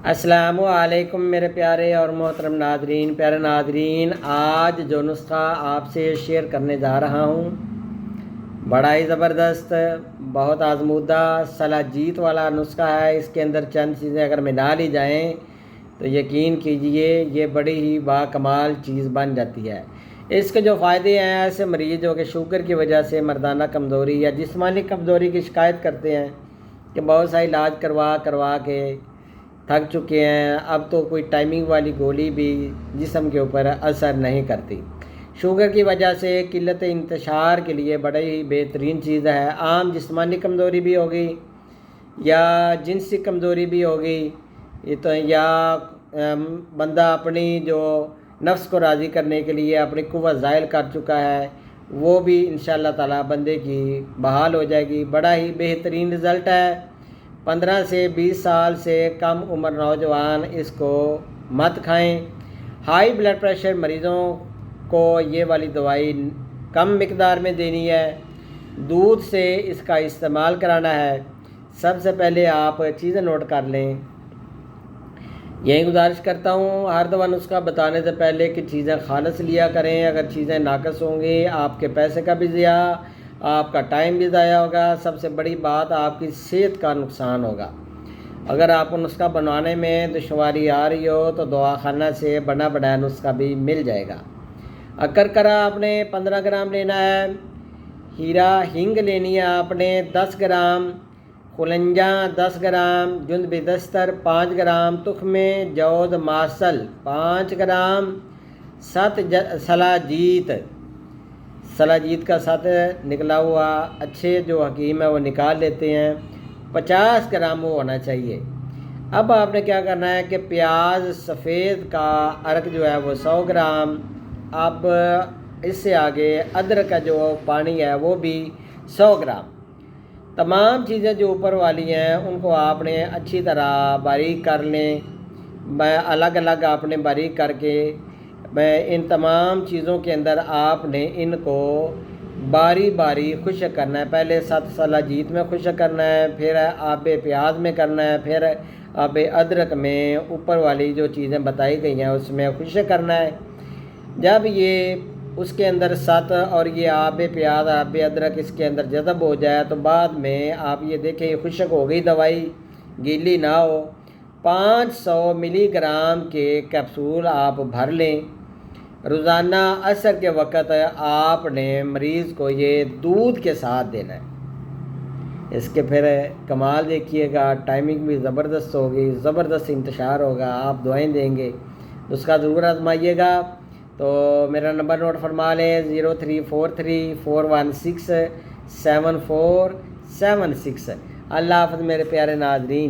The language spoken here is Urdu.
السلام علیکم میرے پیارے اور محترم ناظرین. پیارے ناظرین، آج جو نسخہ آپ سے شیئر کرنے جا رہا ہوں بڑا ہی زبردست، بہت آزمودہ صلاحیت والا نسخہ ہے. اس کے اندر چند چیزیں اگر ملا لی جائیں تو یقین کیجئے یہ بڑی ہی باکمال چیز بن جاتی ہے. اس کے جو فائدے ہیں، ایسے مریض جو کہ شوگر کی وجہ سے مردانہ کمزوری یا جسمانی کمزوری کی شکایت کرتے ہیں کہ بہت سا علاج کروا کے تھک چکے ہیں، اب تو کوئی ٹائمنگ والی گولی بھی جسم کے اوپر اثر نہیں کرتی. شوگر کی وجہ سے قلت انتشار کے لیے بڑی ہی بہترین چیز ہے. عام جسمانی کمزوری بھی ہوگی یا جنسی کمزوری بھی ہوگی یا بندہ اپنی جو نفس کو راضی کرنے کے لیے اپنی قوت ظاہر کر چکا ہے، وہ بھی انشاءاللہ تعالی بندے کی بحال ہو جائے گی. بڑا ہی بہترین رزلٹ ہے. 15 سے 20 سال سے کم عمر نوجوان اس کو مت کھائیں. ہائی بلڈ پریشر مریضوں کو یہ والی دوائی کم مقدار میں دینی ہے. دودھ سے اس کا استعمال کرانا ہے. سب سے پہلے آپ چیزیں نوٹ کر لیں. یہی گزارش کرتا ہوں ہر دفعہ نسخہ بتانے سے پہلے کہ چیزیں خالص لیا کریں. اگر چیزیں ناقص ہوں گی آپ کے پیسے کا بھی ضیاع، آپ کا ٹائم بھی ضائع ہوگا. سب سے بڑی بات آپ کی صحت کا نقصان ہوگا. اگر آپ کو نسخہ بنوانے میں دشواری آ رہی ہو تو دواخانہ سے بنا بنایا نسخہ بھی مل جائے گا. کرا آپ نے 15 گرام لینا ہے. ہیرا ہنگ لینی ہے آپ نے 10 گرام. قلنجاں 10 گرام. جند بدستر 5 گرام. تخم جوز ماسل 5 گرام. 7 صلاحیت کا 7 نکلا ہوا اچھے جو حکیم ہے وہ نکال لیتے ہیں. 50 گرام وہ ہونا چاہیے. اب آپ نے کیا کرنا ہے کہ پیاز سفید کا عرق جو ہے وہ 100 گرام. اب اس سے آگے ادرک کا جو پانی ہے وہ بھی 100 گرام. تمام چیزیں جو اوپر والی ہیں ان کو آپ نے اچھی طرح باریک کر لیں. الگ الگ آپ نے باریک کر کے ان تمام چیزوں کے اندر آپ نے ان کو باری باری خشک کرنا ہے. پہلے 7 صلاحیت میں خشک کرنا ہے، پھر آب پیاز میں کرنا ہے، پھر آب ادرک میں اوپر والی جو چیزیں بتائی گئی ہیں اس میں خشک کرنا ہے. جب یہ اس کے اندر 7 اور یہ آب پیاز آب ادرک اس کے اندر جذب ہو جائے تو بعد میں آپ یہ دیکھیں یہ خشک ہو گئی، دوائی گیلی نہ ہو. 500 ملی گرام کے کیپسول آپ بھر لیں. روزانہ عصر کے وقت آپ نے مریض کو یہ دودھ کے ساتھ دینا ہے. اس کے پھر کمال دیکھیے گا، ٹائمنگ بھی زبردست ہوگی، زبردست انتشار ہوگا. آپ دعائیں دیں گے. اس کا ضرور آزمائیے گا. تو میرا نمبر نوٹ فرما لیں 034341674776. اللہ حافظ میرے پیارے ناظرین.